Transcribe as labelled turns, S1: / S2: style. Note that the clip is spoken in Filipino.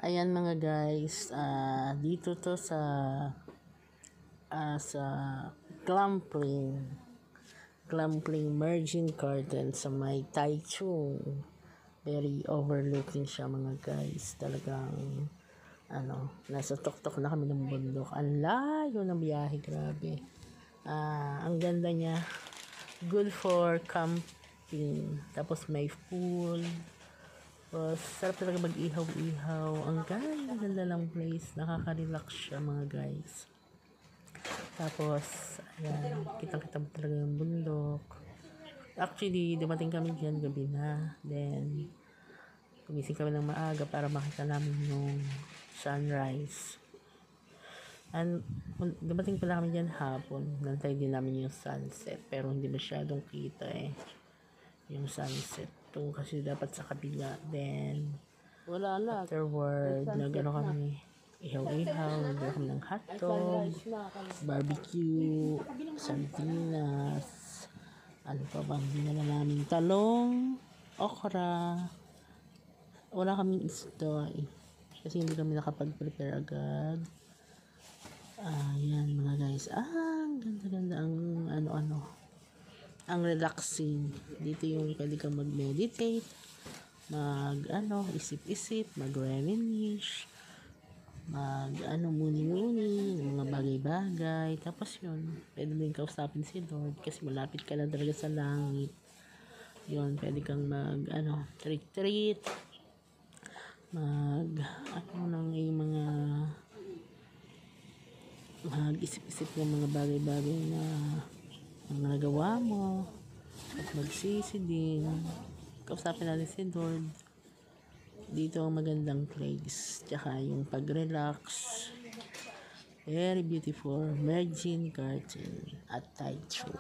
S1: Ayan mga guys, dito to sa Glampling Merging Garden sa may Taichung. Very overlooking siya mga guys. Talagang nasa tuktok na kami ng bundok. Ang layo ng biyahe, grabe. Ang ganda niya. Good for camping. Tapos may pool. Tapos sarap talaga mag-ihaw-ihaw. Ang ganda ng place. Nakaka-relax siya mga guys. Tapos, ayan, kitang-kita mo talaga yung bundok. Actually, dumating kami dyan gabi na. Then, gumising kami ng maaga para makita namin yung sunrise. And, dumating pala kami dyan hapon. Nantay din namin yung sunset. Pero hindi masyadong kita yung sunset. Ito kasi dapat sa kabila. Then, wala na. Afterward, nagano kami. Ihaw-ihaw, nagano kami ng hotdog, barbecue, sardinas, ano pa bang dinala namin, talong, okra. Wala kaming isda kasi hindi kami nakapag-prepare agad. Yan mga guys, ang ganda-ganda, ang ang relaxing. Dito yung pwede kang mag-meditate, isip-isip, mag-reminisce, muni-muni, mga bagay-bagay. Tapos yun, pwede mo yung kausapin si Lord kasi malapit ka na talaga sa langit. Yun, pwede kang treat-treat, mag-isip-isip ng mga bagay-bagay na nagawa mo at magsisi din. Kausapin natin si Lord. Dito ang magandang place. Tsaka yung pag-relax. Very beautiful. Merging Garden at Taichung.